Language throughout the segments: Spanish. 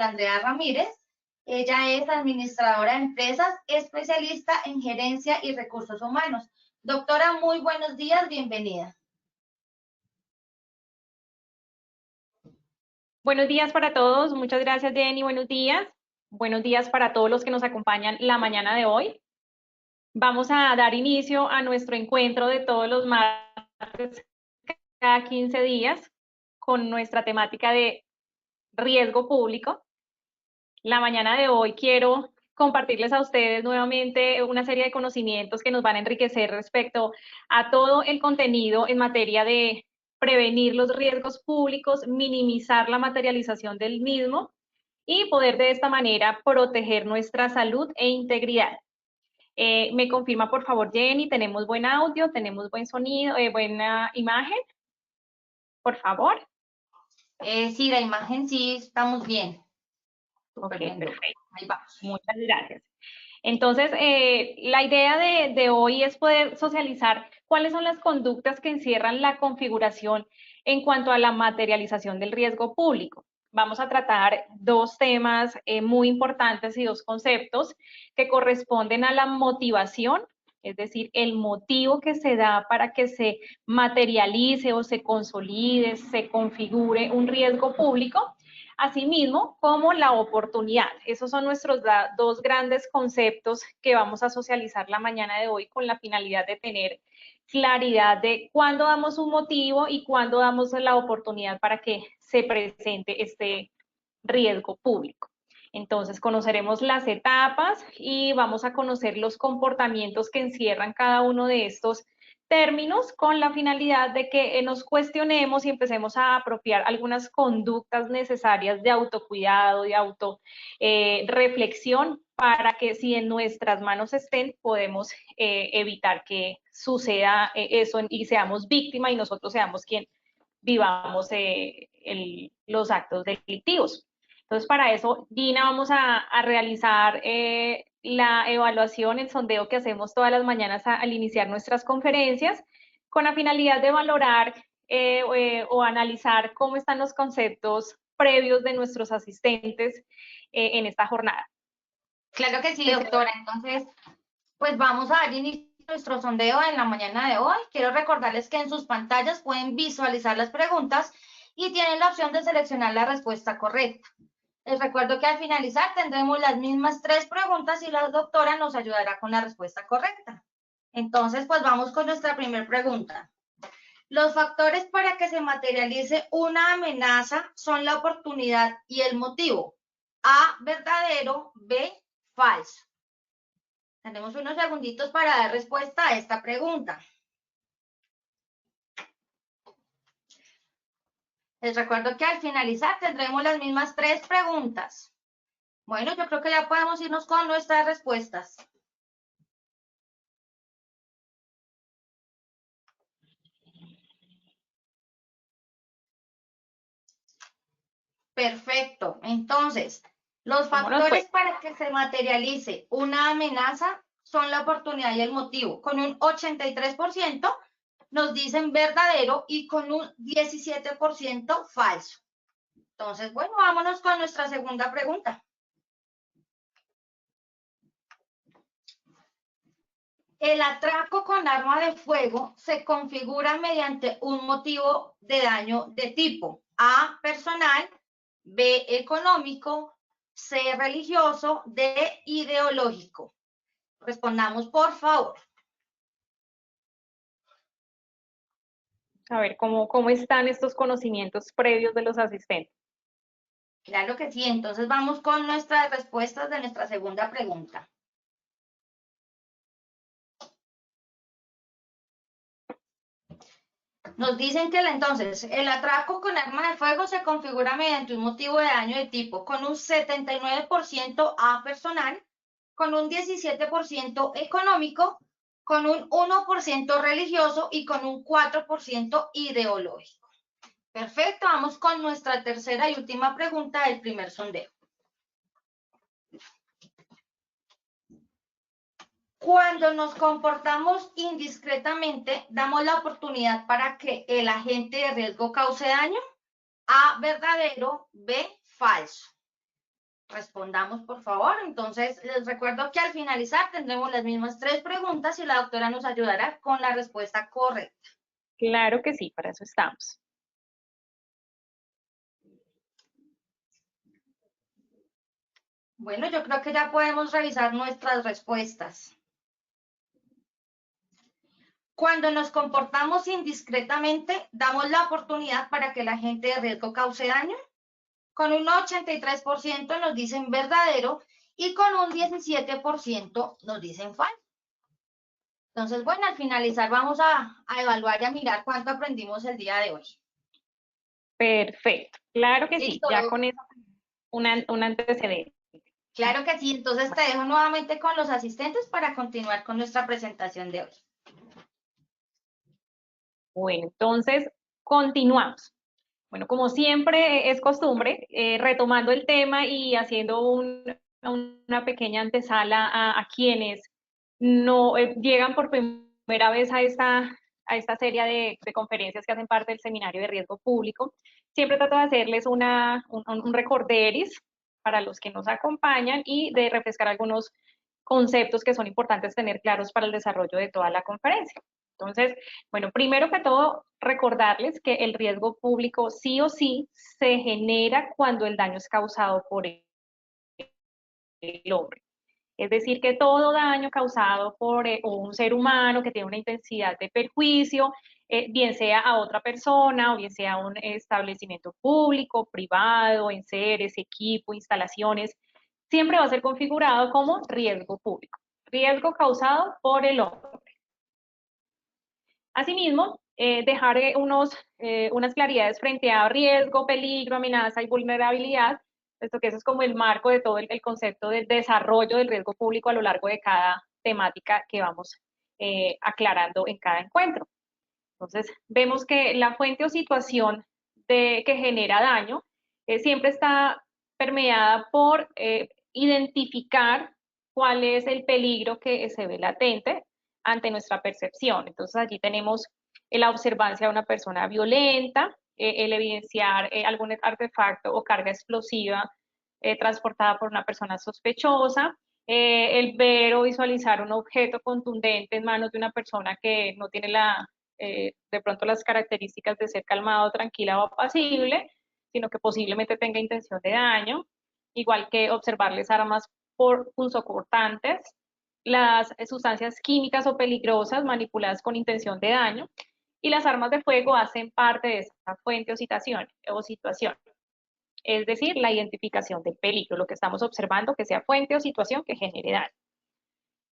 Andrea Ramírez. Ella es administradora de empresas, especialista en gerencia y recursos humanos. Doctora, muy buenos días, bienvenida. Buenos días para todos, muchas gracias Jenny, buenos días. Buenos días para todos los que nos acompañan la mañana de hoy. Vamos a dar inicio a nuestro encuentro de todos los martes cada 15 días con nuestra temática de riesgo público. La mañana de hoy quiero compartirles a ustedes nuevamente una serie de conocimientos que nos van a enriquecer respecto a todo el contenido en materia de prevenir los riesgos públicos, minimizar la materialización del mismo y poder de esta manera proteger nuestra salud e integridad. Me confirma por favor Jenny, tenemos buen audio, tenemos buen sonido, buena imagen, por favor. Sí, la imagen sí, estamos bien. Ok, Bien. perfecto. Ahí vamos. Muchas gracias. Entonces, la idea de hoy es poder socializar cuáles son las conductas que encierran la configuración en cuanto a la materialización del riesgo público. Vamos a tratar dos temas muy importantes y dos conceptos que corresponden a la motivación, es decir, el motivo que se da para que se materialice o se consolide, se configure un riesgo público, asimismo como la oportunidad. Esos son nuestros dos grandes conceptos que vamos a socializar la mañana de hoy con la finalidad de tener claridad de cuándo damos un motivo y cuándo damos la oportunidad para que se presente este riesgo público. Entonces, conoceremos las etapas y vamos a conocer los comportamientos que encierran cada uno de estos términos con la finalidad de que nos cuestionemos y empecemos a apropiar algunas conductas necesarias de autocuidado, de autorreflexión, para que si en nuestras manos estén, podemos evitar que suceda eso y seamos víctima y nosotros seamos quien vivamos los actos delictivos. Entonces, para eso, Gina, vamos a realizar la evaluación, el sondeo que hacemos todas las mañanas al iniciar nuestras conferencias, con la finalidad de valorar o analizar cómo están los conceptos previos de nuestros asistentes en esta jornada. Claro que sí, doctora. Entonces, pues vamos a dar inicio a nuestro sondeo en la mañana de hoy. Quiero recordarles que en sus pantallas pueden visualizar las preguntas y tienen la opción de seleccionar la respuesta correcta. Les recuerdo que al finalizar tendremos las mismas 3 preguntas y la doctora nos ayudará con la respuesta correcta. Entonces, pues vamos con nuestra primera pregunta. Los factores para que se materialice una amenaza son la oportunidad y el motivo. A, verdadero, B, falso. Tenemos unos segunditos para dar respuesta a esta pregunta. Les recuerdo que al finalizar tendremos las mismas 3 preguntas. Bueno, yo creo que ya podemos irnos con nuestras respuestas. Perfecto. Entonces, los factores para que se materialice una amenaza son la oportunidad y el motivo. Con un 83% nos dicen verdadero y con un 17% falso. Entonces, bueno, vámonos con nuestra segunda pregunta. El atraco con arma de fuego se configura mediante un motivo de daño de tipo A, personal, B, económico, C, religioso, D, ideológico. Respondamos, por favor. A ver cómo están estos conocimientos previos de los asistentes. Claro que sí, entonces vamos con nuestras respuestas de nuestra segunda pregunta. Nos dicen que entonces el atraco con arma de fuego se configura mediante un motivo de daño de tipo con un 79% A personal, con un 17% económico, con un 1% religioso y con un 4% ideológico. Perfecto, vamos con nuestra tercera y última pregunta del primer sondeo. Cuando nos comportamos indiscretamente, damos la oportunidad para que el agente de riesgo cause daño. A, verdadero, B, falso. respondamos, por favor. Entonces, les recuerdo que al finalizar tendremos las mismas 3 preguntas y la doctora nos ayudará con la respuesta correcta. Claro que sí, para eso estamos. Bueno, yo creo que ya podemos revisar nuestras respuestas. Cuando nos comportamos indiscretamente, damos la oportunidad para que la gente de riesgo cause daño. Con un 83% nos dicen verdadero y con un 17% nos dicen falso. Entonces, bueno, al finalizar vamos a evaluar y a mirar cuánto aprendimos el día de hoy. Perfecto, claro que sí, ¿Listo? ya con eso un antecedente. Claro que sí, entonces te dejo nuevamente con los asistentes para continuar con nuestra presentación de hoy. Bueno, entonces continuamos. Bueno, como siempre es costumbre, retomando el tema y haciendo una pequeña antesala a quienes no llegan por primera vez a esta serie de conferencias que hacen parte del Seminario de Riesgo Público. Siempre trato de hacerles un recorderis para los que nos acompañan y de refrescar algunos conceptos que son importantes tener claros para el desarrollo de toda la conferencia. Entonces, bueno, primero que todo, recordarles que el riesgo público sí o sí se genera cuando el daño es causado por el hombre. Es decir, que todo daño causado por un ser humano que tiene una intensidad de perjuicio, bien sea a otra persona o bien sea a un establecimiento público, privado, enseres, equipo, instalaciones, siempre va a ser configurado como riesgo público, riesgo causado por el hombre. Asimismo, dejar unas claridades frente a riesgo, peligro, amenaza y vulnerabilidad, puesto que eso es como el marco de todo el concepto del desarrollo del riesgo público a lo largo de cada temática que vamos aclarando en cada encuentro. Entonces, vemos que la fuente o situación que genera daño siempre está permeada por identificar cuál es el peligro que se ve latente ante nuestra percepción. Entonces, allí tenemos la observancia de una persona violenta, el evidenciar algún artefacto o carga explosiva transportada por una persona sospechosa, el ver o visualizar un objeto contundente en manos de una persona que no tiene de pronto las características de ser calmado, tranquila o apacible, sino que posiblemente tenga intención de daño, igual que observarles armas punzocortantes, las sustancias químicas o peligrosas manipuladas con intención de daño, y las armas de fuego hacen parte de esa fuente o situación. Es decir, la identificación del peligro, lo que estamos observando que sea fuente o situación que genere daño.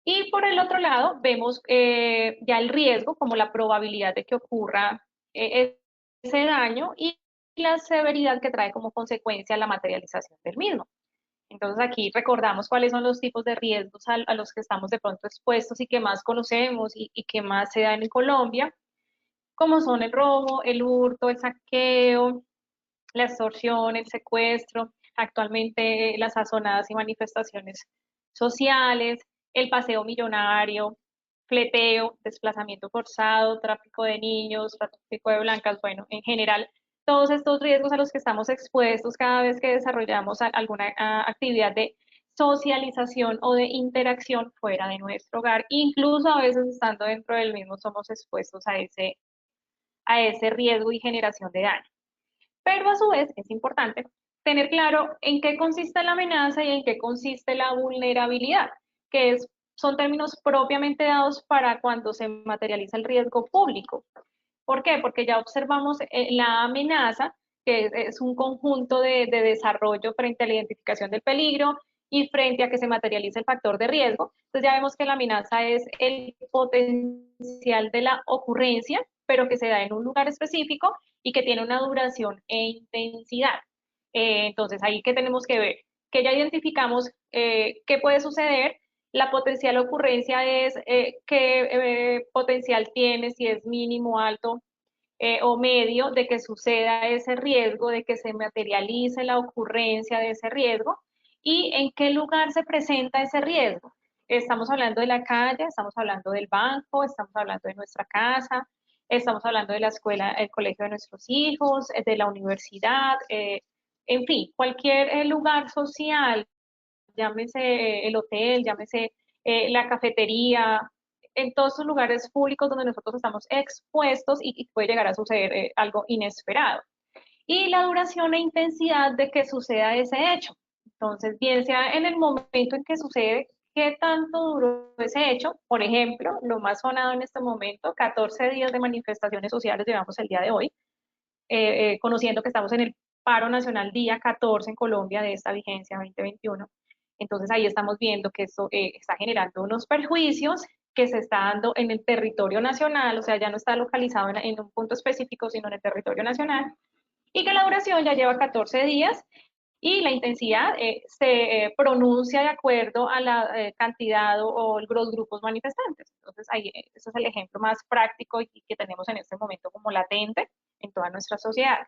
Y por el otro lado, vemos ya el riesgo como la probabilidad de que ocurra ese daño y la severidad que trae como consecuencia la materialización del mismo. Entonces aquí recordamos cuáles son los tipos de riesgos a los que estamos de pronto expuestos y que más conocemos y que más se dan en Colombia, como son el robo, el hurto, el saqueo, la extorsión, el secuestro, actualmente las sazonadas y manifestaciones sociales, el paseo millonario, fleteo, desplazamiento forzado, tráfico de niños, tráfico de blancas, bueno, en general, todos estos riesgos a los que estamos expuestos cada vez que desarrollamos alguna actividad de socialización o de interacción fuera de nuestro hogar, incluso a veces estando dentro del mismo somos expuestos a ese riesgo y generación de daño. Pero a su vez es importante tener claro en qué consiste la amenaza y en qué consiste la vulnerabilidad, que son términos propiamente dados para cuando se materializa el riesgo público. ¿Por qué? Porque ya observamos la amenaza, que es un conjunto de desarrollo frente a la identificación del peligro y frente a que se materialice el factor de riesgo. Entonces ya vemos que la amenaza es el potencial de la ocurrencia, pero que se da en un lugar específico y que tiene una duración e intensidad. Entonces ahí que tenemos que ver, que ya identificamos qué puede suceder, la potencial ocurrencia es qué potencial tiene, si es mínimo, alto o medio, de que suceda ese riesgo, de que se materialice la ocurrencia de ese riesgo y en qué lugar se presenta ese riesgo. Estamos hablando de la calle, estamos hablando del banco, estamos hablando de nuestra casa, estamos hablando de la escuela, el colegio de nuestros hijos, de la universidad, en fin, cualquier lugar social, llámese el hotel, llámese la cafetería, en todos esos lugares públicos donde nosotros estamos expuestos y puede llegar a suceder algo inesperado. Y la duración e intensidad de que suceda ese hecho. Entonces, bien sea en el momento en que sucede, qué tanto duró ese hecho. Por ejemplo, lo más sonado en este momento, 14 días de manifestaciones sociales llevamos el día de hoy, conociendo que estamos en el paro nacional día 14 en Colombia de esta vigencia 2021. Entonces ahí estamos viendo que eso está generando unos perjuicios que se está dando en el territorio nacional, o sea, ya no está localizado en un punto específico, sino en el territorio nacional, y que la duración ya lleva 14 días y la intensidad se pronuncia de acuerdo a la cantidad o los grupos manifestantes. Entonces, ahí, ese es el ejemplo más práctico y que tenemos en este momento como latente en toda nuestra sociedad.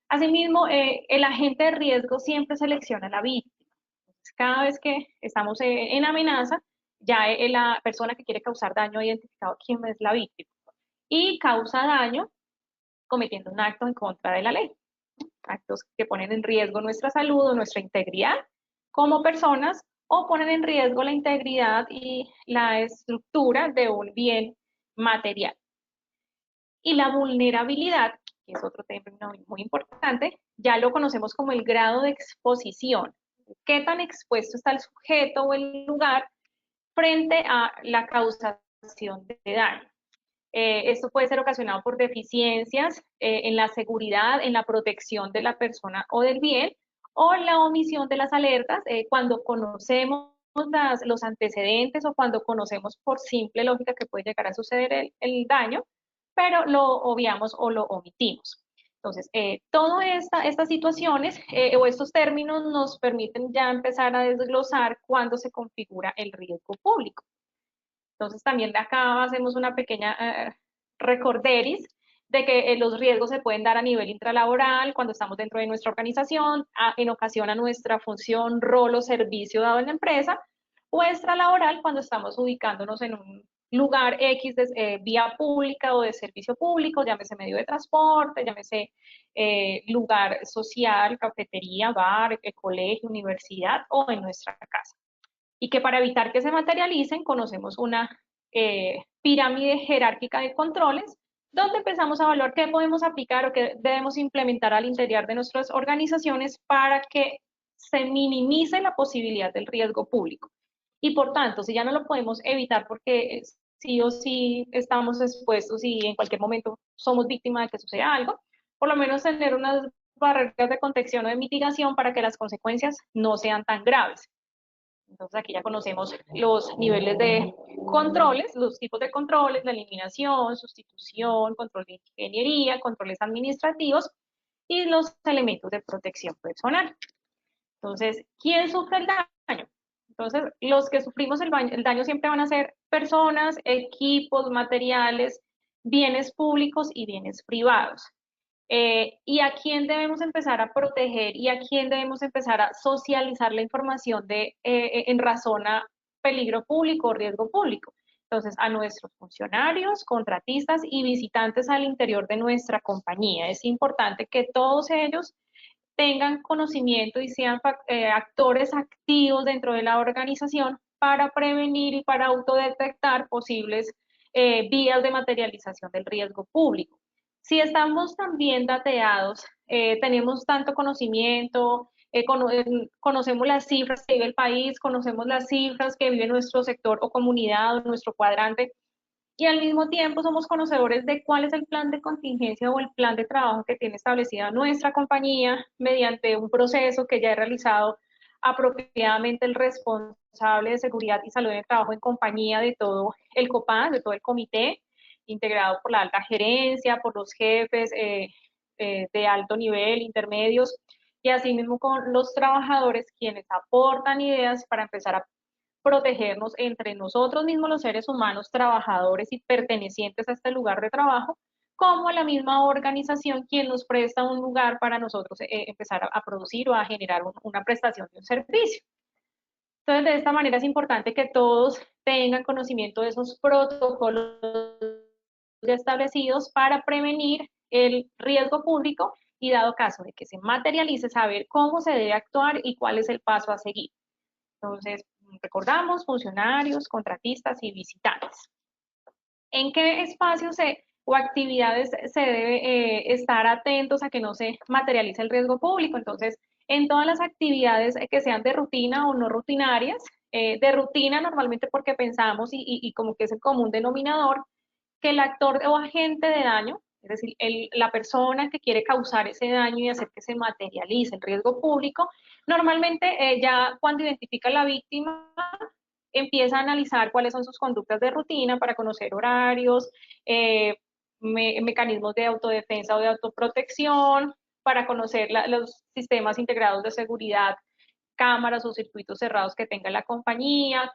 Asimismo, el agente de riesgo siempre selecciona a la víctima. Entonces, cada vez que estamos en amenaza, ya la persona que quiere causar daño ha identificado quién es la víctima y causa daño cometiendo un acto en contra de la ley. Actos que ponen en riesgo nuestra salud o nuestra integridad como personas o ponen en riesgo la integridad y la estructura de un bien material. Y la vulnerabilidad, que es otro término muy importante, ya lo conocemos como el grado de exposición. ¿Qué tan expuesto está el sujeto o el lugar frente a la causación de daño? Esto puede ser ocasionado por deficiencias en la seguridad, en la protección de la persona o del bien, o la omisión de las alertas cuando conocemos los antecedentes o cuando conocemos por simple lógica que puede llegar a suceder el daño, pero lo obviamos o lo omitimos. Entonces, todas estas situaciones o estos términos nos permiten ya empezar a desglosar cuándo se configura el riesgo público. Entonces también de acá hacemos una pequeña recorderis de que los riesgos se pueden dar a nivel intralaboral cuando estamos dentro de nuestra organización, en ocasión a nuestra función, rol o servicio dado en la empresa, o extralaboral cuando estamos ubicándonos en un lugar X de vía pública o de servicio público, llámese medio de transporte, llámese lugar social, cafetería, bar, colegio, universidad o en nuestra casa. Y que para evitar que se materialicen conocemos una pirámide jerárquica de controles donde empezamos a evaluar qué podemos aplicar o qué debemos implementar al interior de nuestras organizaciones para que se minimice la posibilidad del riesgo público. Y por tanto, si ya no lo podemos evitar porque sí o sí estamos expuestos y en cualquier momento somos víctimas de que suceda algo, por lo menos tener unas barreras de contención o de mitigación para que las consecuencias no sean tan graves. Entonces aquí ya conocemos los niveles de controles, los tipos de controles, la eliminación, sustitución, control de ingeniería, controles administrativos y los elementos de protección personal. Entonces, ¿quién sufre el daño? Entonces, los que sufrimos el daño siempre van a ser personas, equipos, materiales, bienes públicos y bienes privados. Y a quién debemos empezar a proteger y a quién debemos empezar a socializar la información en razón a peligro público o riesgo público. Entonces, a nuestros funcionarios, contratistas y visitantes al interior de nuestra compañía. Es importante que todos ellos tengan conocimiento y sean actores activos dentro de la organización para prevenir y para autodetectar posibles vías de materialización del riesgo público. Si estamos también dateados, tenemos tanto conocimiento, conocemos las cifras que vive el país, conocemos las cifras que vive nuestro sector o comunidad o nuestro cuadrante, y al mismo tiempo somos conocedores de cuál es el plan de contingencia o el plan de trabajo que tiene establecida nuestra compañía mediante un proceso que ya he realizado apropiadamente el responsable de seguridad y salud en el trabajo en compañía de todo el COPAS, de todo el comité, integrado por la alta gerencia, por los jefes de alto nivel, intermedios, y asimismo con los trabajadores quienes aportan ideas para empezar a protegernos entre nosotros mismos, los seres humanos, trabajadores y pertenecientes a este lugar de trabajo, como la misma organización quien nos presta un lugar para nosotros empezar a producir o a generar una prestación de un servicio. Entonces, de esta manera es importante que todos tengan conocimiento de esos protocolos ya establecidos para prevenir el riesgo público y dado caso de que se materialice, saber cómo se debe actuar y cuál es el paso a seguir. Entonces, recordamos funcionarios, contratistas y visitantes. ¿En qué espacios o actividades se debe estar atentos a que no se materialice el riesgo público? Entonces, en todas las actividades que sean de rutina o no rutinarias, de rutina normalmente porque pensamos y como que es el común denominador, que el actor o agente de daño, es decir, la persona que quiere causar ese daño y hacer que se materialice el riesgo público, normalmente ya cuando identifica a la víctima, empieza a analizar cuáles son sus conductas de rutina para conocer horarios, mecanismos de autodefensa o de autoprotección, para conocer los sistemas integrados de seguridad, cámaras o circuitos cerrados que tenga la compañía,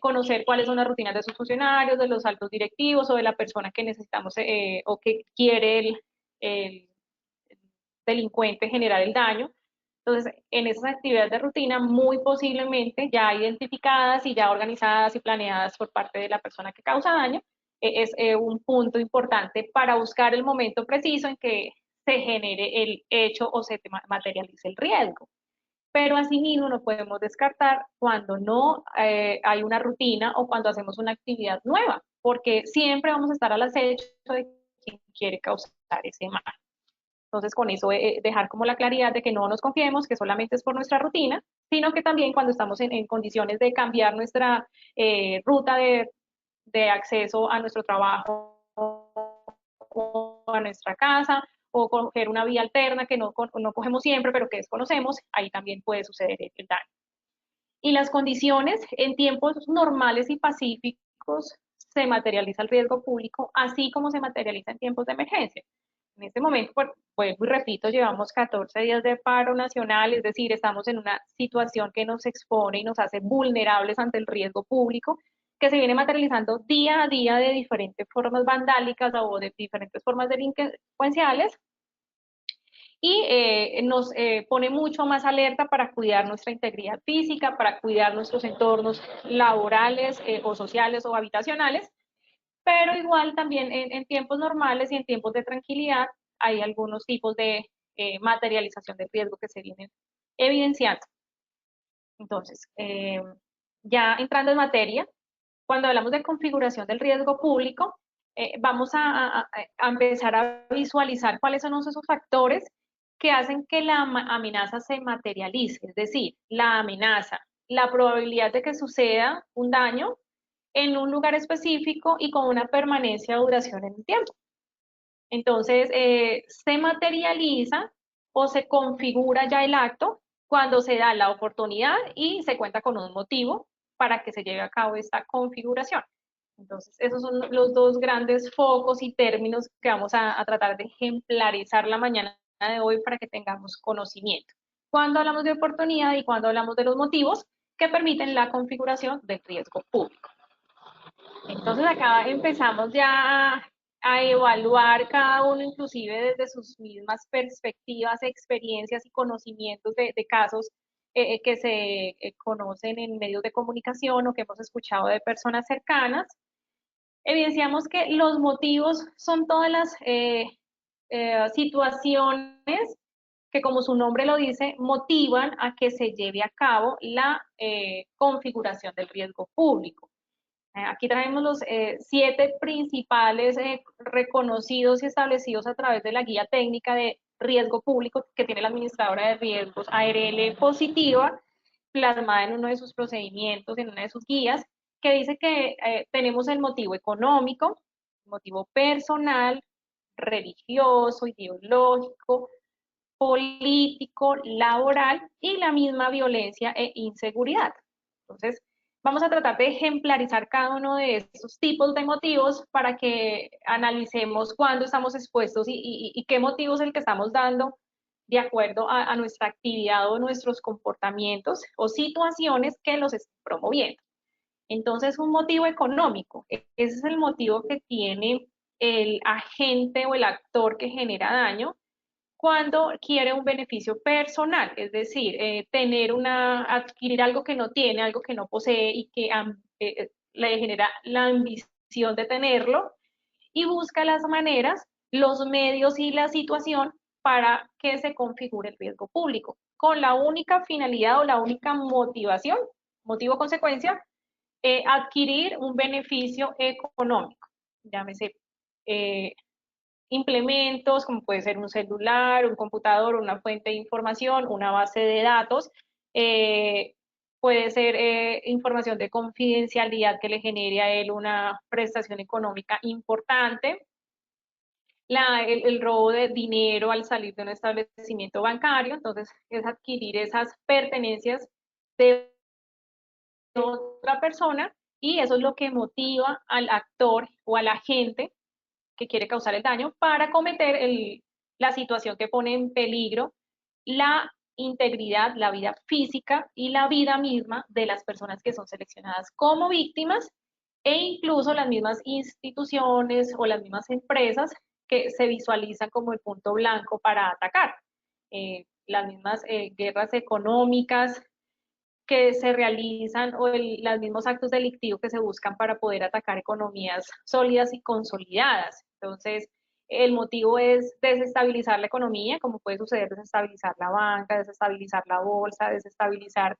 conocer cuáles son las rutinas de sus funcionarios, de los altos directivos o de la persona que necesitamos o que quiere el delincuente generar el daño. Entonces, en esas actividades de rutina, muy posiblemente ya identificadas y ya organizadas y planeadas por parte de la persona que causa daño, es un punto importante para buscar el momento preciso en que se genere el hecho o se materialice el riesgo. Pero asimismo no podemos descartar cuando no hay una rutina o cuando hacemos una actividad nueva, porque siempre vamos a estar al acecho de quien quiere causar ese mal. Entonces, con eso dejar como la claridad de que no nos confiemos, que solamente es por nuestra rutina, sino que también cuando estamos en condiciones de cambiar nuestra ruta de acceso a nuestro trabajo o a nuestra casa, o coger una vía alterna que no cogemos siempre, pero que desconocemos, ahí también puede suceder el daño. Y las condiciones en tiempos normales y pacíficos se materializa el riesgo público, así como se materializa en tiempos de emergencia. En este momento, pues y repito, llevamos 14 días de paro nacional, es decir, estamos en una situación que nos expone y nos hace vulnerables ante el riesgo público, que se viene materializando día a día de diferentes formas vandálicas o de diferentes formas delincuenciales, y nos pone mucho más alerta para cuidar nuestra integridad física, para cuidar nuestros entornos laborales o sociales o habitacionales, pero igual también en tiempos normales y en tiempos de tranquilidad hay algunos tipos de materialización de riesgo que se vienen evidenciando. Entonces, ya entrando en materia, cuando hablamos de configuración del riesgo público, vamos a empezar a visualizar cuáles son esos factores que hacen que la amenaza se materialice, es decir, la amenaza, la probabilidad de que suceda un daño en un lugar específico y con una permanencia o duración en el tiempo. Entonces, se materializa o se configura ya el acto cuando se da la oportunidad y se cuenta con un motivo para que se lleve a cabo esta configuración. Entonces, esos son los dos grandes focos y términos que vamos a tratar de ejemplarizar la mañana de hoy para que tengamos conocimiento. Cuando hablamos de oportunidad y cuando hablamos de los motivos que permiten la configuración del riesgo público. Entonces, acá empezamos ya a evaluar cada uno, inclusive desde sus mismas perspectivas, experiencias y conocimientos de casos que se conocen en medios de comunicación o que hemos escuchado de personas cercanas. Evidenciamos que los motivos son todas las situaciones que, como su nombre lo dice, motivan a que se lleve a cabo la configuración del riesgo público. Aquí traemos los 7 principales reconocidos y establecidos a través de la guía técnica de riesgo público que tiene la administradora de riesgos ARL Positiva, plasmada en uno de sus procedimientos, en una de sus guías, que dice que tenemos el motivo económico, el motivo personal, religioso, ideológico, político, laboral y la misma violencia e inseguridad. Entonces, vamos a tratar de ejemplarizar cada uno de estos tipos de motivos para que analicemos cuándo estamos expuestos y qué motivo es el que estamos dando de acuerdo a nuestra actividad o nuestros comportamientos o situaciones que los estén promoviendo. Entonces, un motivo económico, ese es el motivo que tiene el agente o el actor que genera daño cuando quiere un beneficio personal, es decir, adquirir algo que no tiene, algo que no posee y que le genera la ambición de tenerlo y busca las maneras, los medios y la situación para que se configure el riesgo público, con la única finalidad o la única motivación, motivo-consecuencia, adquirir un beneficio económico, llámese implementos, como puede ser un celular, un computador, una fuente de información, una base de datos, puede ser información de confidencialidad que le genere a él una prestación económica importante, el robo de dinero al salir de un establecimiento bancario, entonces es adquirir esas pertenencias de otra persona y eso es lo que motiva al actor o al agente que quiere causar el daño para cometer la situación que pone en peligro la integridad, la vida física y la vida misma de las personas que son seleccionadas como víctimas e incluso las mismas instituciones o las mismas empresas que se visualizan como el punto blanco para atacar. Las mismas guerras económicas que se realizan o los mismos actos delictivos que se buscan para poder atacar economías sólidas y consolidadas. Entonces, el motivo es desestabilizar la economía, como puede suceder desestabilizar la banca, desestabilizar la bolsa, desestabilizar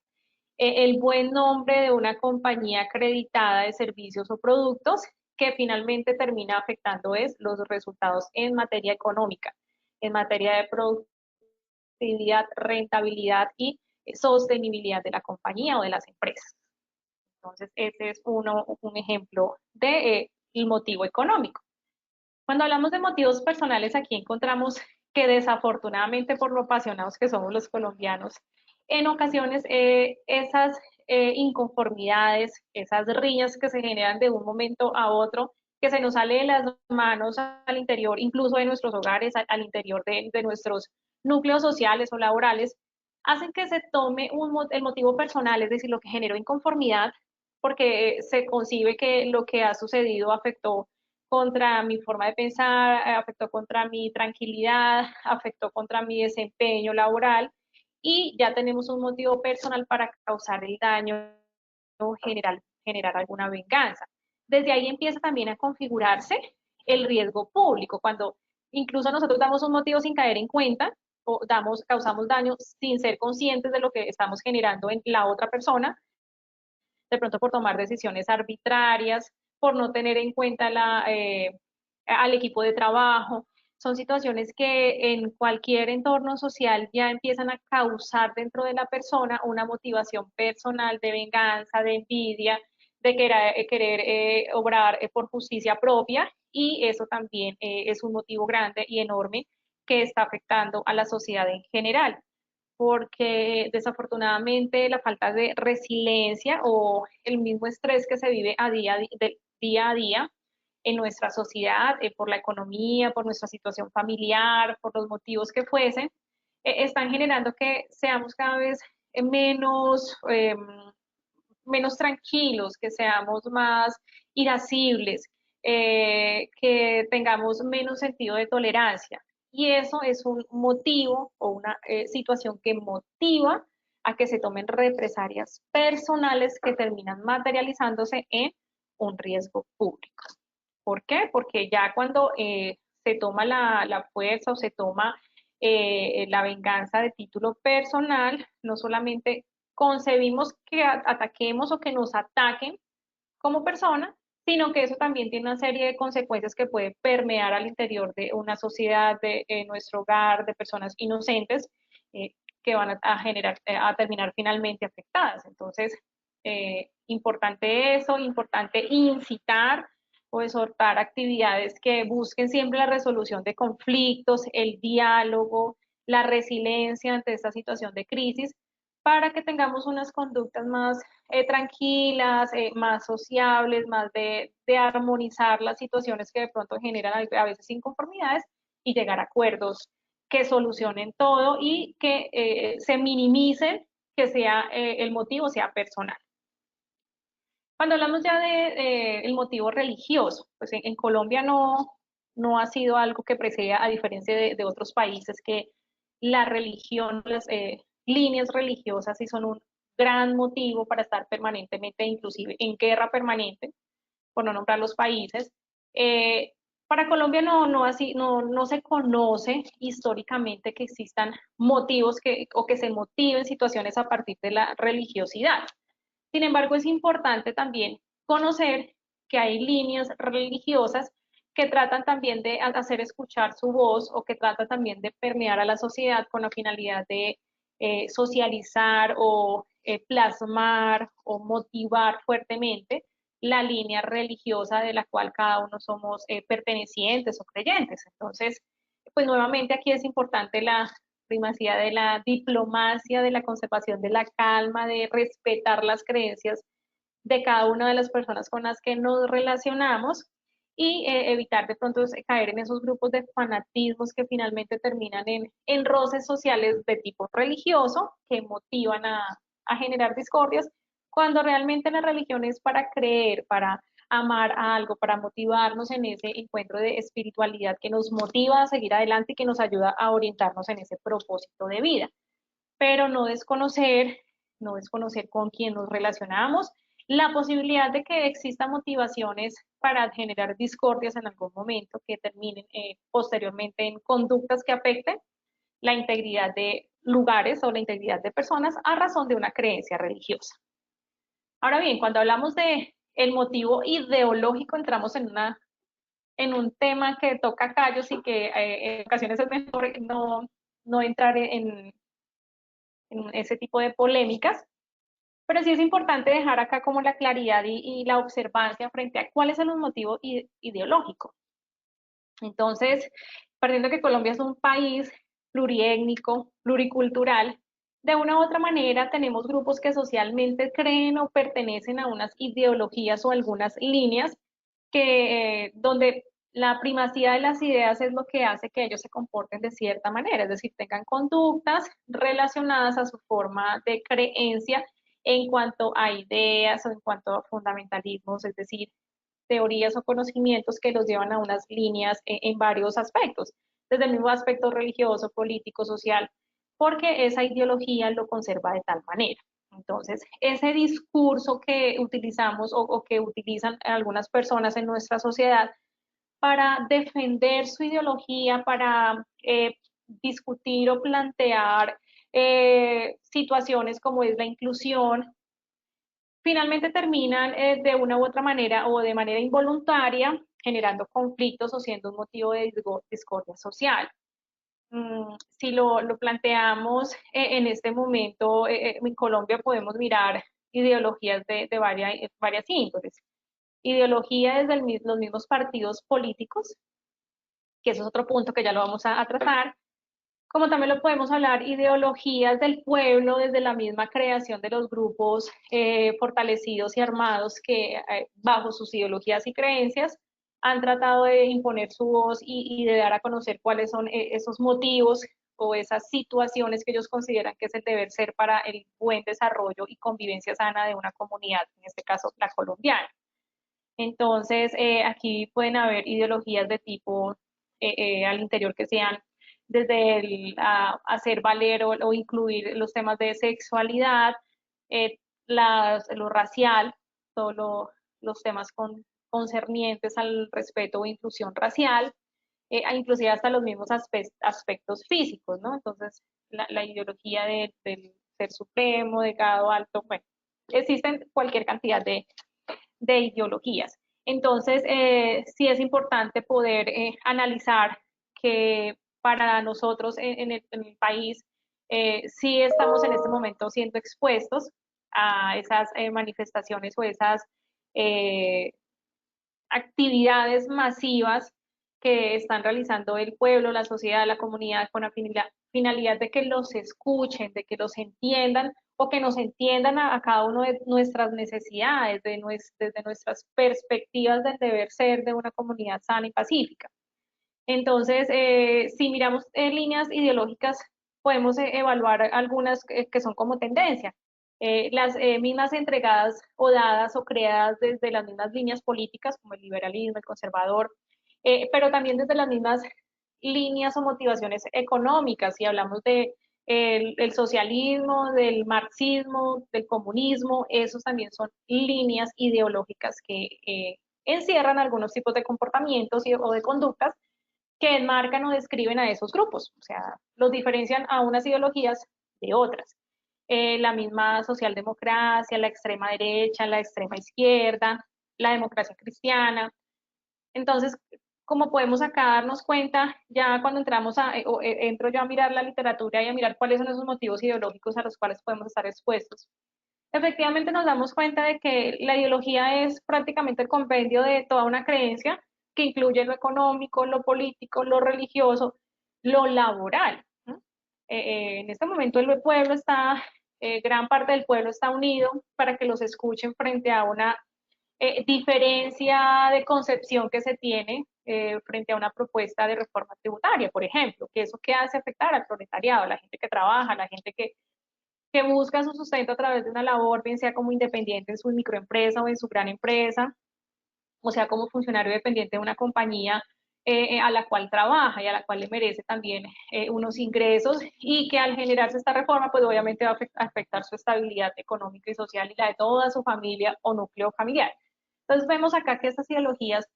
el buen nombre de una compañía acreditada de servicios o productos que finalmente termina afectando es los resultados en materia económica, en materia de productividad, rentabilidad y sostenibilidad de la compañía o de las empresas. Entonces, ese es un ejemplo de el motivo económico. Cuando hablamos de motivos personales, aquí encontramos que desafortunadamente por lo apasionados que somos los colombianos, en ocasiones esas inconformidades, esas riñas que se generan de un momento a otro, que se nos sale de las manos al interior, incluso de nuestros hogares, al interior de nuestros núcleos sociales o laborales, hacen que se tome el motivo personal, es decir, lo que generó inconformidad, porque se concibe que lo que ha sucedido afectó contra mi forma de pensar, afectó contra mi tranquilidad, afectó contra mi desempeño laboral y ya tenemos un motivo personal para causar el daño generar alguna venganza. Desde ahí empieza también a configurarse el riesgo público, cuando incluso nosotros damos un motivo sin caer en cuenta o causamos daño sin ser conscientes de lo que estamos generando en la otra persona, de pronto por tomar decisiones arbitrarias, por no tener en cuenta al equipo de trabajo. Son situaciones que en cualquier entorno social ya empiezan a causar dentro de la persona una motivación personal de venganza, de envidia, de querer obrar por justicia propia y eso también es un motivo grande y enorme que está afectando a la sociedad en general porque desafortunadamente la falta de resiliencia o el mismo estrés que se vive día a día en nuestra sociedad, por la economía, por nuestra situación familiar, por los motivos que fuesen, están generando que seamos cada vez menos, menos tranquilos, que seamos más irascibles, que tengamos menos sentido de tolerancia. Y eso es un motivo o una situación que motiva a que se tomen represalias personales que terminan materializándose en un riesgo público. ¿Por qué? Porque ya cuando se toma la fuerza o se toma la venganza de título personal, no solamente concebimos que ataquemos o que nos ataquen como persona, sino que eso también tiene una serie de consecuencias que puede permear al interior de una sociedad, de nuestro hogar, de personas inocentes eh, que van a generar, a terminar finalmente afectadas. Entonces, importante eso, importante incitar o exhortar actividades que busquen siempre la resolución de conflictos, el diálogo, la resiliencia ante esta situación de crisis, para que tengamos unas conductas más tranquilas, más sociables, más de armonizar las situaciones que de pronto generan a veces inconformidades y llegar a acuerdos que solucionen todo y que se minimicen que sea el motivo sea personal. Cuando hablamos ya de el motivo religioso, pues en Colombia no ha sido algo que preceda, a diferencia de otros países, que la religión, las líneas religiosas sí son un gran motivo para estar permanentemente, inclusive en guerra permanente, por no nombrar los países. Para Colombia no se conoce históricamente que existan motivos o que se motiven situaciones a partir de la religiosidad. Sin embargo, es importante también conocer que hay líneas religiosas que tratan también de hacer escuchar su voz o que tratan también de permear a la sociedad con la finalidad de socializar o plasmar o motivar fuertemente la línea religiosa de la cual cada uno somos pertenecientes o creyentes. Entonces, pues nuevamente aquí es importante la primacía de la diplomacia, de la conservación de la calma, de respetar las creencias de cada una de las personas con las que nos relacionamos y evitar de pronto caer en esos grupos de fanatismos que finalmente terminan en roces sociales de tipo religioso que motivan a generar discordias, cuando realmente la religión es para creer, para amar a algo, para motivarnos en ese encuentro de espiritualidad que nos motiva a seguir adelante y que nos ayuda a orientarnos en ese propósito de vida. Pero no desconocer con quién nos relacionamos, la posibilidad de que existan motivaciones para generar discordias en algún momento que terminen posteriormente en conductas que afecten la integridad de lugares o la integridad de personas a razón de una creencia religiosa. Ahora bien, cuando hablamos de el motivo ideológico, entramos en un tema que toca callos y que en ocasiones es mejor no entrar en ese tipo de polémicas, pero sí es importante dejar acá como la claridad y la observancia frente a cuál es el motivo ideológico. Entonces, partiendo que Colombia es un país pluriétnico, pluricultural, de una u otra manera tenemos grupos que socialmente creen o pertenecen a unas ideologías o algunas líneas que donde la primacía de las ideas es lo que hace que ellos se comporten de cierta manera, es decir, tengan conductas relacionadas a su forma de creencia en cuanto a ideas o en cuanto a fundamentalismos, es decir, teorías o conocimientos que los llevan a unas líneas en varios aspectos, desde el mismo aspecto religioso, político, social, porque esa ideología lo conserva de tal manera. Entonces, ese discurso que utilizamos o que utilizan algunas personas en nuestra sociedad para defender su ideología, para discutir o plantear situaciones como es la inclusión, finalmente terminan de una u otra manera o de manera involuntaria generando conflictos o siendo un motivo de discordia social. Si lo planteamos en este momento, en Colombia podemos mirar ideologías de varias índoles. Ideología desde los mismos partidos políticos, que eso es otro punto que ya lo vamos a tratar, como también lo podemos hablar, ideologías del pueblo desde la misma creación de los grupos fortalecidos y armados que bajo sus ideologías y creencias han tratado de imponer su voz y de dar a conocer cuáles son esos motivos o esas situaciones que ellos consideran que es el deber ser para el buen desarrollo y convivencia sana de una comunidad, en este caso la colombiana. Entonces, aquí pueden haber ideologías de tipo al interior que sean desde hacer valer o incluir los temas de sexualidad, lo racial, todos los temas concernientes al respeto o inclusión racial, inclusive hasta los mismos aspectos físicos, ¿no? Entonces, la ideología del ser supremo, de grado alto, bueno, existen cualquier cantidad de ideologías. Entonces, sí es importante poder analizar que para nosotros en el país sí estamos en este momento siendo expuestos a esas manifestaciones o esas eh, actividades masivas que están realizando el pueblo, la sociedad, la comunidad con la finalidad de que los escuchen, de que los entiendan o que nos entiendan a cada uno de nuestras necesidades, desde nuestras perspectivas del deber ser de una comunidad sana y pacífica. Entonces, si miramos líneas ideológicas, podemos evaluar algunas que son como tendencia. Las mismas entregadas o dadas o creadas desde las mismas líneas políticas, como el liberalismo, el conservador, pero también desde las mismas líneas o motivaciones económicas. Si hablamos de el socialismo, del marxismo, del comunismo, esos también son líneas ideológicas que encierran algunos tipos de comportamientos o de conductas que enmarcan o describen a esos grupos, o sea, los diferencian a unas ideologías de otras. La misma socialdemocracia, la extrema derecha, la extrema izquierda, la democracia cristiana. Entonces, como podemos acá darnos cuenta, ya cuando entramos entro yo a mirar la literatura y a mirar cuáles son esos motivos ideológicos a los cuales podemos estar expuestos, efectivamente nos damos cuenta de que la ideología es prácticamente el compendio de toda una creencia que incluye lo económico, lo político, lo religioso, lo laboral. En este momento el pueblo está, gran parte del pueblo está unido para que los escuchen frente a una diferencia de concepción que se tiene frente a una propuesta de reforma tributaria, por ejemplo, que eso que hace afectar al proletariado, a la gente que trabaja, a la gente que busca su sustento a través de una labor, bien sea como independiente en su microempresa o en su gran empresa, o sea como funcionario dependiente de una compañía a la cual trabaja y a la cual le merece también unos ingresos, y que al generarse esta reforma, pues obviamente va a afectar su estabilidad económica y social y la de toda su familia o núcleo familiar. Entonces vemos acá que estas ideologías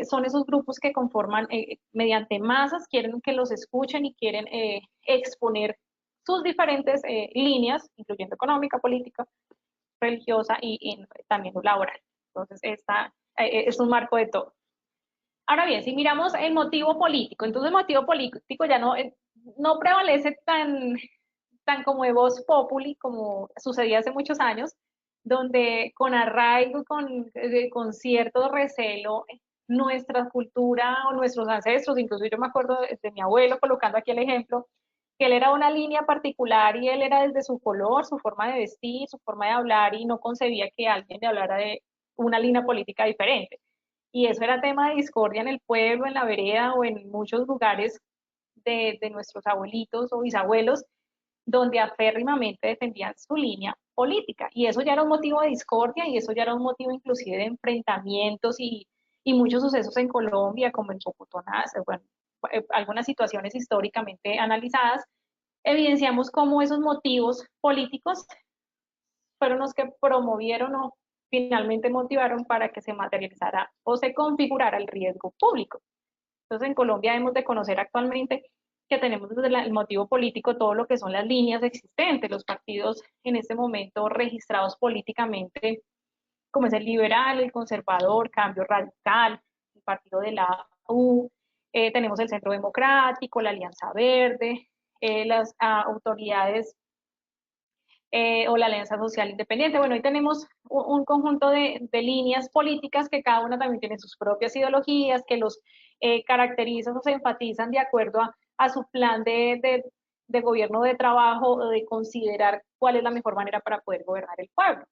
son esos grupos que conforman mediante masas, quieren que los escuchen y quieren exponer sus diferentes líneas, incluyendo económica, política, religiosa y también laboral. Entonces, esta es un marco de todo. Ahora bien, si miramos el motivo político, entonces el motivo político ya no prevalece tan como de voz populi como sucedía hace muchos años, donde con arraigo, con cierto recelo, nuestra cultura o nuestros ancestros, incluso yo me acuerdo de mi abuelo colocando aquí el ejemplo, que él era una línea particular y él era desde su color, su forma de vestir, su forma de hablar, y no concebía que alguien le hablara de una línea política diferente. Y eso era tema de discordia en el pueblo, en la vereda o en muchos lugares de nuestros abuelitos o bisabuelos, donde aférrimamente defendían su línea política. Y eso ya era un motivo de discordia y eso ya era un motivo inclusive de enfrentamientos y muchos sucesos en Colombia, como en Socotonás, bueno, algunas situaciones históricamente analizadas, evidenciamos cómo esos motivos políticos fueron los que promovieron o finalmente motivaron para que se materializara o se configurara el riesgo público. Entonces, en Colombia hemos de conocer actualmente que tenemos desde el motivo político todo lo que son las líneas existentes, los partidos en este momento registrados políticamente, como es el liberal, el conservador, cambio radical, el partido de la U, tenemos el Centro Democrático, la Alianza Verde, las autoridades o la Alianza Social Independiente. Bueno, ahí tenemos un conjunto de líneas políticas que cada una también tiene sus propias ideologías, que los caracterizan o se enfatizan de acuerdo a su plan de gobierno, de trabajo, o de considerar cuál es la mejor manera para poder gobernar el pueblo.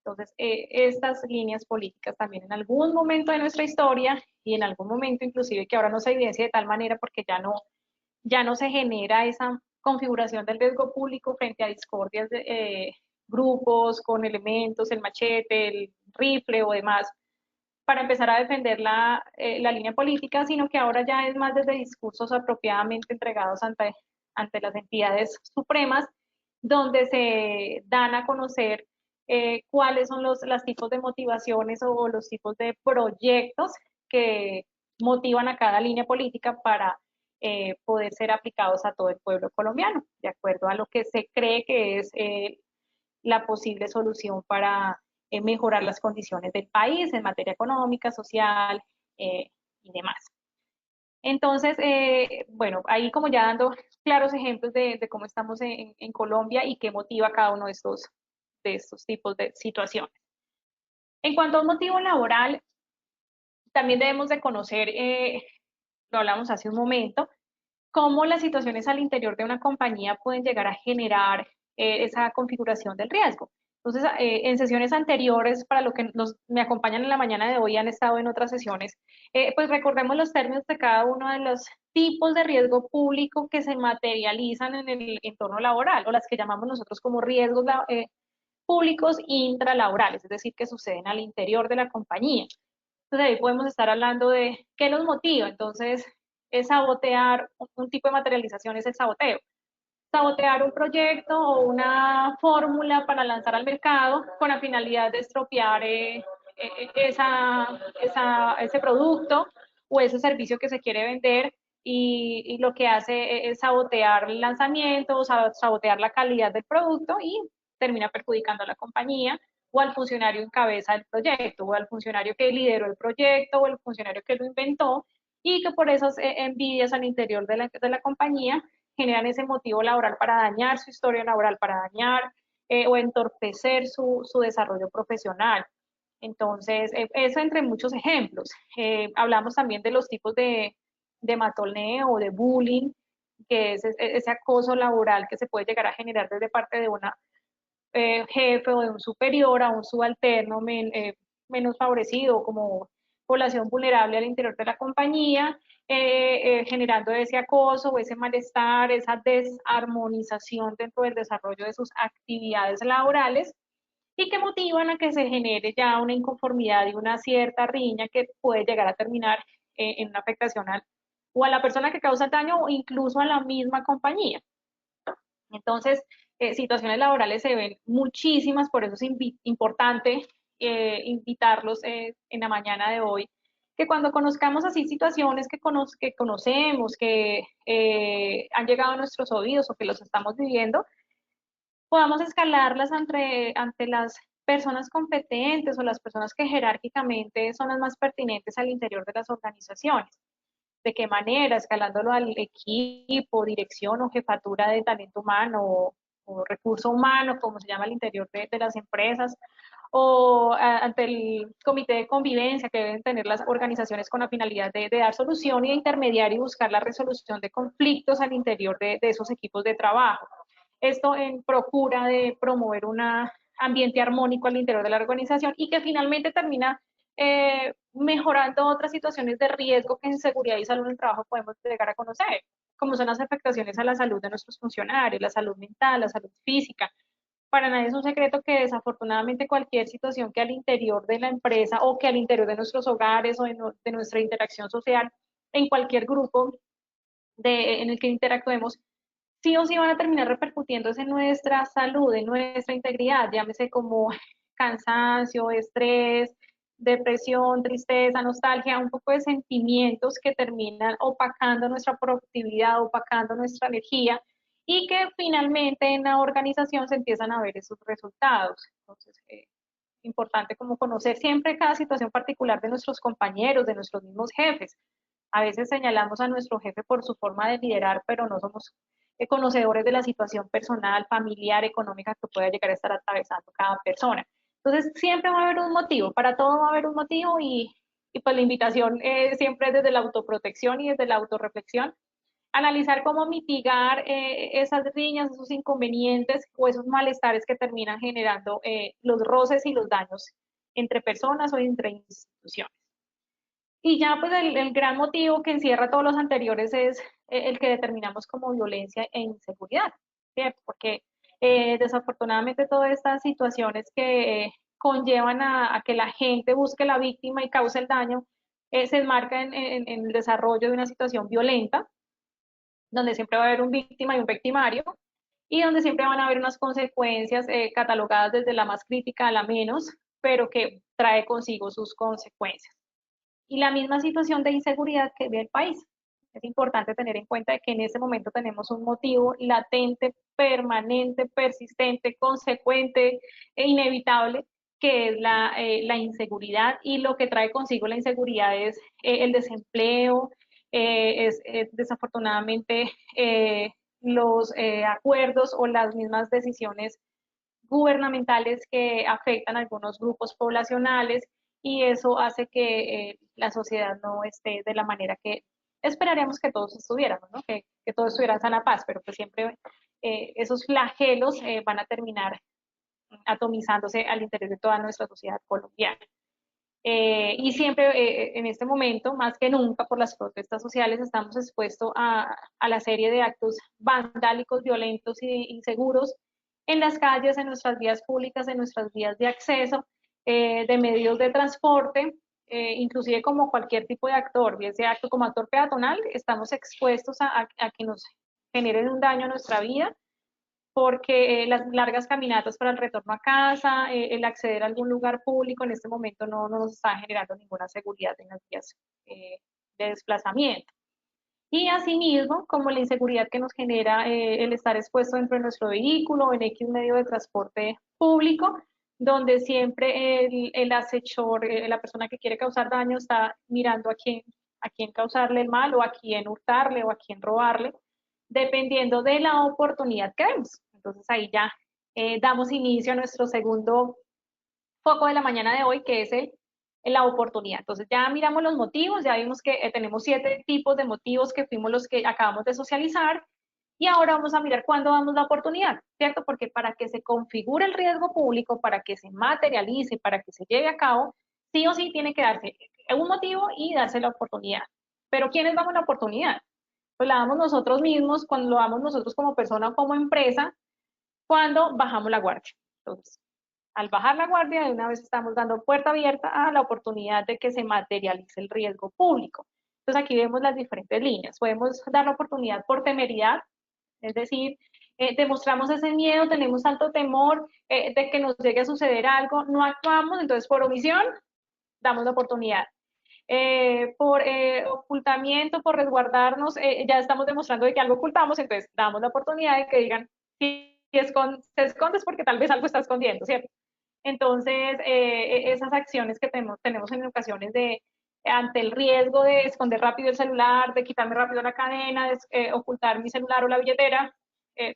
Entonces, estas líneas políticas también en algún momento de nuestra historia y en algún momento inclusive que ahora no se evidencia de tal manera porque ya no se genera esa configuración del riesgo público frente a discordias de grupos con elementos, el machete, el rifle o demás, para empezar a defender la línea política, sino que ahora ya es más desde discursos apropiadamente entregados ante las entidades supremas, donde se dan a conocer cuáles son los tipos de motivaciones o los tipos de proyectos que motivan a cada línea política para poder ser aplicados a todo el pueblo colombiano, de acuerdo a lo que se cree que es la posible solución para mejorar las condiciones del país en materia económica, social y demás. Entonces, bueno, ahí como ya dando claros ejemplos de cómo estamos en Colombia y qué motiva cada uno de estos tipos de situaciones. En cuanto a un motivo laboral, también debemos de conocer, lo hablamos hace un momento, cómo las situaciones al interior de una compañía pueden llegar a generar esa configuración del riesgo. Entonces, en sesiones anteriores, para los que me acompañan en la mañana de hoy, han estado en otras sesiones, pues recordemos los términos de cada uno de los tipos de riesgo público que se materializan en el entorno laboral, o las que llamamos nosotros como riesgos públicos intralaborales, es decir, que suceden al interior de la compañía. Entonces ahí podemos estar hablando de qué nos motiva. Entonces, es sabotear, un tipo de materialización es el saboteo. Sabotear un proyecto o una fórmula para lanzar al mercado con la finalidad de estropear ese producto o ese servicio que se quiere vender y lo que hace es sabotear el lanzamiento, sabotear la calidad del producto y termina perjudicando a la compañía o al funcionario en cabeza del proyecto, o al funcionario que lideró el proyecto, o el funcionario que lo inventó, y que por esas envidias al interior de la compañía generan ese motivo laboral para dañar su historia laboral, para dañar o entorpecer su desarrollo profesional. Entonces, eso entre muchos ejemplos. Hablamos también de los tipos de matoneo o de bullying, que es ese acoso laboral que se puede llegar a generar desde parte de una jefe o de un superior a un subalterno menos favorecido, como población vulnerable al interior de la compañía, generando ese acoso o ese malestar, esa desarmonización dentro del desarrollo de sus actividades laborales y que motivan a que se genere ya una inconformidad y una cierta riña que puede llegar a terminar en una afectación o a la persona que causa el daño o incluso a la misma compañía. Entonces, situaciones laborales se ven muchísimas, por eso es importante invitarlos en la mañana de hoy, que cuando conozcamos así situaciones que conocemos, que han llegado a nuestros oídos o que los estamos viviendo, podamos escalarlas ante las personas competentes o las personas que jerárquicamente son las más pertinentes al interior de las organizaciones. ¿De qué manera? Escalándolo al equipo, dirección o jefatura de talento humano o recurso humano, como se llama al interior de las empresas, o ante el comité de convivencia que deben tener las organizaciones con la finalidad de dar solución y de intermediar y buscar la resolución de conflictos al interior de esos equipos de trabajo. Esto en procura de promover un ambiente armónico al interior de la organización y que finalmente termina mejorando otras situaciones de riesgo que en seguridad y salud en el trabajo podemos llegar a conocer, como son las afectaciones a la salud de nuestros funcionarios, la salud mental, la salud física. Para nadie es un secreto que desafortunadamente cualquier situación que al interior de la empresa o que al interior de nuestros hogares o de nuestra interacción social, en cualquier grupo en el que interactuemos, sí o sí van a terminar repercutiéndose en nuestra salud, en nuestra integridad, llámese como cansancio, estrés, depresión, tristeza, nostalgia, un poco de sentimientos que terminan opacando nuestra productividad, opacando nuestra energía y que finalmente en la organización se empiezan a ver esos resultados. Entonces, importante como conocer siempre cada situación particular de nuestros compañeros, de nuestros mismos jefes. A veces señalamos a nuestro jefe por su forma de liderar, pero no somos conocedores de la situación personal, familiar, económica que pueda llegar a estar atravesando cada persona. Entonces, siempre va a haber un motivo, para todo va a haber un motivo y pues la invitación siempre es desde la autoprotección y desde la autorreflexión, analizar cómo mitigar esas riñas, esos inconvenientes o esos malestares que terminan generando los roces y los daños entre personas o entre instituciones. Y ya pues el gran motivo que encierra todos los anteriores es el que determinamos como violencia e inseguridad, ¿cierto? Porque desafortunadamente todas estas situaciones que conllevan a que la gente busque la víctima y cause el daño, se enmarcan en el desarrollo de una situación violenta, donde siempre va a haber un víctima y un victimario, y donde siempre van a haber unas consecuencias catalogadas desde la más crítica a la menos, pero que trae consigo sus consecuencias. Y la misma situación de inseguridad que vive el país. Es importante tener en cuenta que en este momento tenemos un motivo latente, permanente, persistente, consecuente e inevitable, que es la inseguridad, y lo que trae consigo la inseguridad es el desempleo, desafortunadamente los acuerdos o las mismas decisiones gubernamentales que afectan a algunos grupos poblacionales y eso hace que la sociedad no esté de la manera que esperaríamos que todos estuviéramos, ¿no? Que todos estuvieran a la paz, pero pues siempre esos flagelos van a terminar atomizándose al interior de toda nuestra sociedad colombiana. Y siempre en este momento, más que nunca por las protestas sociales, estamos expuestos a la serie de actos vandálicos, violentos e inseguros en las calles, en nuestras vías públicas, en nuestras vías de acceso, de medios de transporte, inclusive como cualquier tipo de actor, bien sea acto como actor peatonal, estamos expuestos a que nos generen un daño a nuestra vida porque las largas caminatas para el retorno a casa, el acceder a algún lugar público en este momento no nos está generando ninguna seguridad en las vías de desplazamiento. Y asimismo, como la inseguridad que nos genera el estar expuesto dentro de nuestro vehículo, en X medio de transporte público, donde siempre el acechor, la persona que quiere causar daño, está mirando a quién causarle el mal o a quién hurtarle o a quién robarle, dependiendo de la oportunidad que vemos. Entonces ahí ya damos inicio a nuestro segundo foco de la mañana de hoy, que es la oportunidad. Entonces ya miramos los motivos, ya vimos que tenemos 7 tipos de motivos que fuimos los que acabamos de socializar, y ahora vamos a mirar cuándo damos la oportunidad, ¿cierto? Porque para que se configure el riesgo público, para que se materialice, para que se lleve a cabo, sí o sí tiene que darse un motivo y darse la oportunidad. Pero ¿quiénes damos la oportunidad? Pues la damos nosotros mismos, cuando lo damos nosotros como persona o como empresa, cuando bajamos la guardia. Entonces, al bajar la guardia, de una vez estamos dando puerta abierta a la oportunidad de que se materialice el riesgo público. Entonces aquí vemos las diferentes líneas. Podemos dar la oportunidad por temeridad, es decir, demostramos ese miedo, tenemos tanto temor de que nos llegue a suceder algo, no actuamos, entonces por omisión damos la oportunidad. Por ocultamiento, por resguardarnos, ya estamos demostrando de que algo ocultamos, entonces damos la oportunidad de que digan, si te escondes porque tal vez algo está escondiendo, ¿cierto? Entonces, esas acciones que tenemos en ocasiones de, ante el riesgo de esconder rápido el celular, de quitarme rápido la cadena, de ocultar mi celular o la billetera,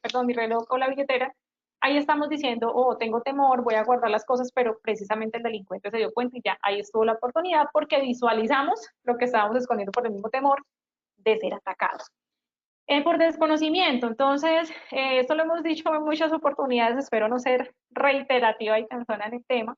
perdón, mi reloj o la billetera, ahí estamos diciendo, oh, tengo temor, voy a guardar las cosas, pero precisamente el delincuente se dio cuenta y ya ahí estuvo la oportunidad porque visualizamos lo que estábamos escondiendo por el mismo temor de ser atacados. Por desconocimiento, entonces, esto lo hemos dicho en muchas oportunidades, espero no ser reiterativa y cansona en el tema,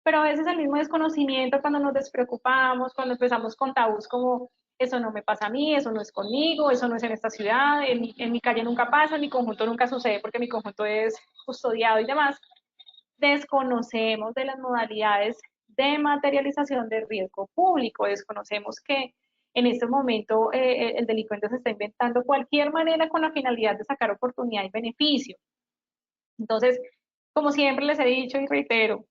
pero a veces el mismo desconocimiento cuando nos despreocupamos, cuando empezamos con tabús como eso no me pasa a mí, eso no es conmigo, eso no es en esta ciudad, en mi calle nunca pasa, en mi conjunto nunca sucede porque mi conjunto es custodiado y demás, desconocemos de las modalidades de materialización del riesgo público, desconocemos que en este momento el delincuente se está inventando cualquier manera con la finalidad de sacar oportunidad y beneficio. Entonces, como siempre les he dicho y reitero,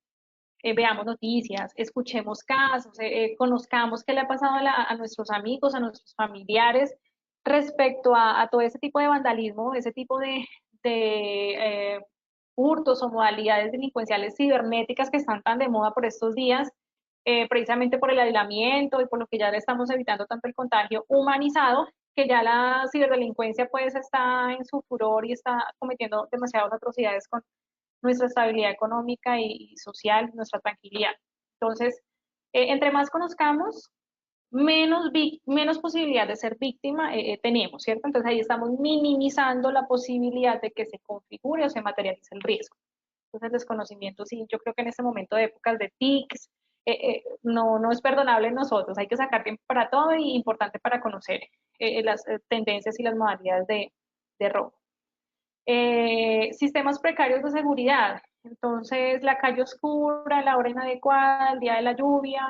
veamos noticias, escuchemos casos, conozcamos qué le ha pasado a nuestros amigos, a nuestros familiares respecto a todo ese tipo de vandalismo, ese tipo de hurtos o modalidades delincuenciales cibernéticas que están tan de moda por estos días, precisamente por el aislamiento y por lo que ya le estamos evitando tanto el contagio humanizado, que ya la ciberdelincuencia pues está en su furor y está cometiendo demasiadas atrocidades con nuestra estabilidad económica y social, nuestra tranquilidad. Entonces, entre más conozcamos, menos posibilidad de ser víctima tenemos, ¿cierto? Entonces ahí estamos minimizando la posibilidad de que se configure o se materialice el riesgo. Entonces el desconocimiento, sí, yo creo que en este momento de épocas de TICs, no es perdonable en nosotros, hay que sacar tiempo para todo y importante para conocer las tendencias y las modalidades de robo. Sistemas precarios de seguridad. Entonces, la calle oscura, la hora inadecuada, el día de la lluvia,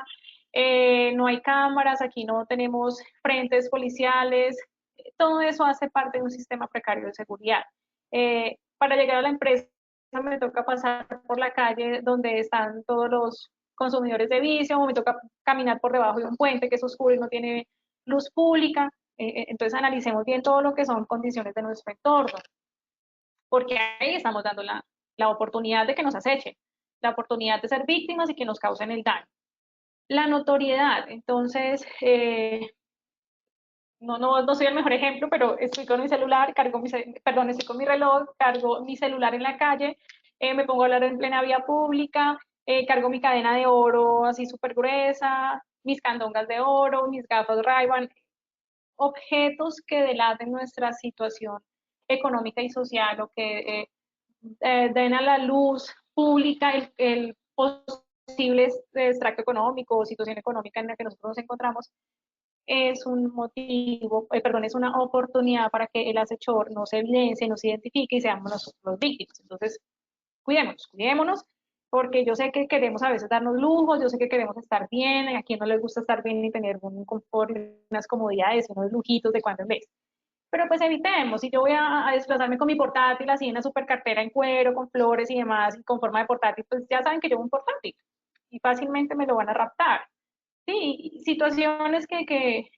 no hay cámaras, aquí no tenemos frentes policiales, todo eso hace parte de un sistema precario de seguridad. Para llegar a la empresa me toca pasar por la calle donde están todos los consumidores de vicio, o me toca caminar por debajo de un puente que es oscuro y no tiene luz pública. Entonces, analicemos bien todo lo que son condiciones de nuestro entorno, porque ahí estamos dando la oportunidad de que nos acechen, la oportunidad de ser víctimas y que nos causen el daño. La notoriedad, entonces, no soy el mejor ejemplo, pero estoy con mi celular, estoy con mi reloj, cargo mi celular en la calle, me pongo a hablar en plena vía pública, cargo mi cadena de oro así súper gruesa, mis candongas de oro, mis gafas Ray-Ban, objetos que delaten nuestra situación económica y social o que den a la luz pública el posible extracto económico o situación económica en la que nosotros nos encontramos, es un motivo, perdón, es una oportunidad para que el acechor no se evidencie, no se identifique y seamos nosotros los víctimas. Entonces, cuidémonos, porque yo sé que queremos a veces darnos lujos, yo sé que queremos estar bien, a quien no le gusta estar bien y tener un confort, unas comodidades, unos lujitos de cuando en vez. pero pues evitemos, si yo voy a desplazarme con mi portátil así en una super cartera en cuero, con flores y demás, y con forma de portátil, pues ya saben que llevo un portátil y fácilmente me lo van a raptar. Sí, situaciones que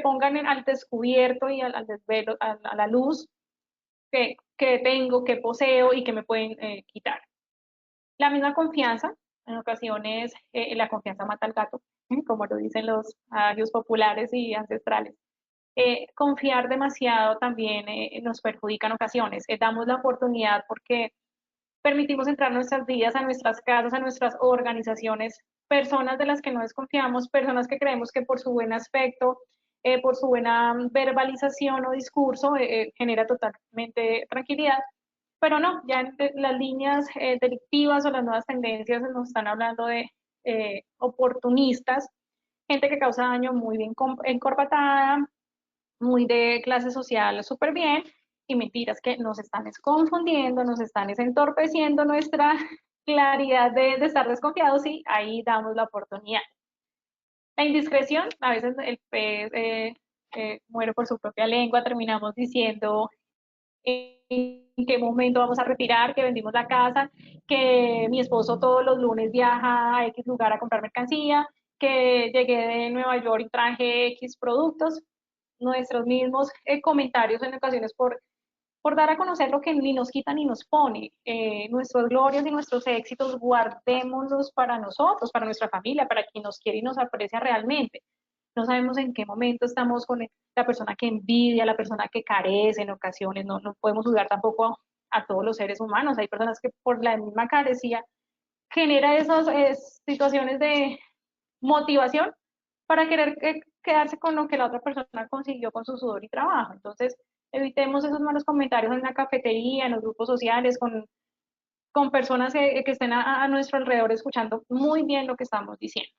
pongan al descubierto y al desvelo, a la luz que tengo, que poseo y que me pueden quitar. La misma confianza, en ocasiones la confianza mata al gato, como lo dicen los adios populares y ancestrales. Confiar demasiado también nos perjudica en ocasiones. Damos la oportunidad porque permitimos entrar a nuestras vidas, a nuestras casas, a nuestras organizaciones, personas de las que no desconfiamos, personas que creemos que por su buen aspecto, por su buena verbalización o discurso, genera totalmente tranquilidad. Pero no, ya en las líneas delictivas o las nuevas tendencias nos están hablando de oportunistas, gente que causa daño muy bien encorbatada, muy de clase social súper bien, y mentiras que nos están confundiendo, nos están entorpeciendo nuestra claridad de estar desconfiados y ahí damos la oportunidad. La indiscreción, a veces el pez muere por su propia lengua, terminamos diciendo en qué momento vamos a retirar, que vendimos la casa, que mi esposo todos los lunes viaja a X lugar a comprar mercancía, que llegué de Nueva York y traje X productos, nuestros mismos comentarios en ocasiones por dar a conocer lo que ni nos quita ni nos pone, nuestros glorias y nuestros éxitos, guardémoslos para nosotros, para nuestra familia, para quien nos quiere y nos aprecia realmente. No sabemos en qué momento estamos con la persona que envidia, la persona que carece en ocasiones, no podemos juzgar tampoco a todos los seres humanos. Hay personas que por la misma carecía genera esas situaciones de motivación para querer quedarse con lo que la otra persona consiguió con su sudor y trabajo. Entonces, evitemos esos malos comentarios en la cafetería, en los grupos sociales, con personas que estén a nuestro alrededor escuchando muy bien lo que estamos diciendo.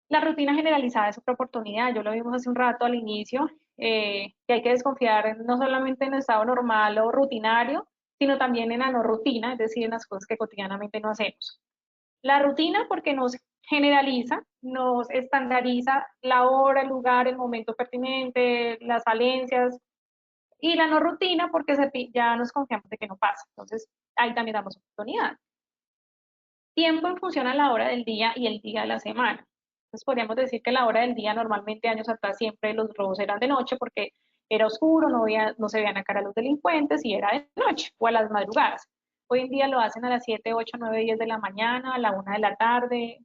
La rutina generalizada es otra oportunidad, yo lo vimos hace un rato al inicio, que hay que desconfiar no solamente en el estado normal o rutinario, sino también en la no rutina, es decir, en las cosas que cotidianamente no hacemos. La rutina porque nos generaliza, nos estandariza la hora, el lugar, el momento pertinente, las falencias, y la no rutina porque ya nos confiamos de que no pasa. Entonces, ahí también damos oportunidad. Tiempo en función a la hora del día y el día de la semana. Entonces podríamos decir que la hora del día normalmente años atrás siempre los robos eran de noche porque era oscuro, no se veían a cara los delincuentes y era de noche o a las madrugadas. Hoy en día lo hacen a las 7, 8, 9, 10 de la mañana, a la 1 de la tarde.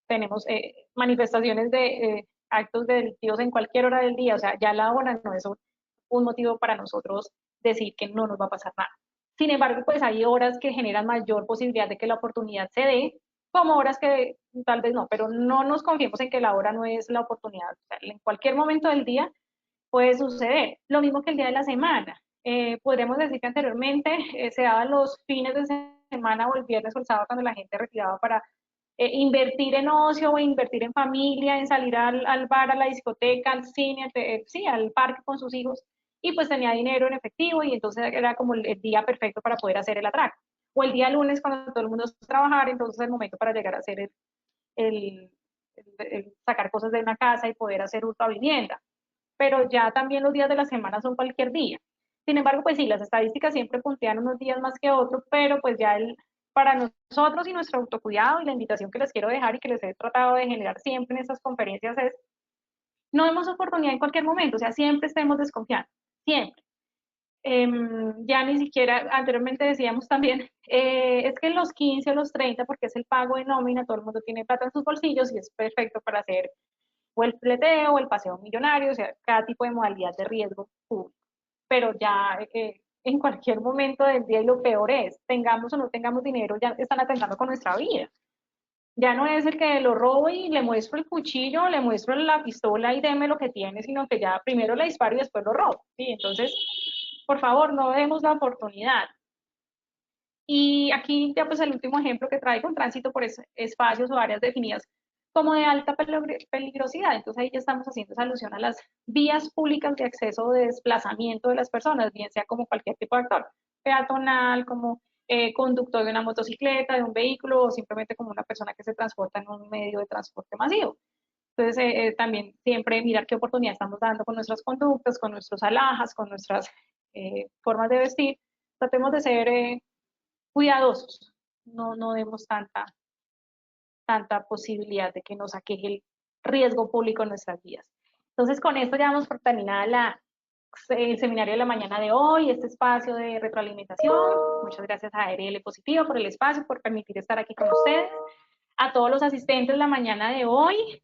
Tenemos manifestaciones de actos delictivos en cualquier hora del día. O sea, ya la hora no es un motivo para nosotros decir que no nos va a pasar nada. Sin embargo, pues hay horas que generan mayor posibilidad de que la oportunidad se dé, como horas que tal vez no, pero no nos confiemos en que la hora no es la oportunidad. O sea, en cualquier momento del día puede suceder. Lo mismo que el día de la semana. Podríamos decir que anteriormente se daban los fines de semana o el viernes o el sábado cuando la gente retiraba para invertir en ocio o invertir en familia, en salir al bar, a la discoteca, al cine, sí, al parque con sus hijos, y pues tenía dinero en efectivo y entonces era como el día perfecto para poder hacer el atraco. O el día lunes cuando todo el mundo está a trabajar, entonces el momento para llegar a hacer el, sacar cosas de una casa y poder hacer hurto a vivienda. Pero ya también los días de la semana son cualquier día. Sin embargo, pues sí, las estadísticas siempre puntean unos días más que otros, pero pues ya para nosotros y nuestro autocuidado y la invitación que les quiero dejar y que les he tratado de generar siempre en estas conferencias es, no demos oportunidad en cualquier momento, o sea, siempre estemos desconfiando, siempre. Ya ni siquiera, anteriormente decíamos también, es que en los 15 o los 30, porque es el pago de nómina, todo el mundo tiene plata en sus bolsillos y es perfecto para hacer o el fleteo o el paseo millonario, o sea, cada tipo de modalidad de riesgo público. Pero ya en cualquier momento del día y lo peor es, tengamos o no tengamos dinero, ya están atentando con nuestra vida. Ya no es el que lo robo y le muestro el cuchillo, le muestro la pistola y deme lo que tiene, sino que ya primero le disparo y después lo robo. ¿Sí? Entonces, por favor, no demos la oportunidad. Y aquí ya pues el último ejemplo que traigo, un tránsito por espacios o áreas definidas como de alta peligrosidad. Entonces ahí ya estamos haciendo esa alusión a las vías públicas de acceso o de desplazamiento de las personas, bien sea como cualquier tipo de actor, peatonal, como conductor de una motocicleta, de un vehículo o simplemente como una persona que se transporta en un medio de transporte masivo. Entonces, también siempre mirar qué oportunidad estamos dando con nuestras conductas, con nuestros alhajas, con nuestras formas de vestir. Tratemos de ser cuidadosos, no demos tanta posibilidad de que nos aqueje el riesgo público en nuestras vidas. Entonces, con esto ya damos por terminada el seminario de la mañana de hoy, este espacio de retroalimentación. Muchas gracias a ARL Positivo por el espacio, por permitir estar aquí con ustedes. A todos los asistentes la mañana de hoy,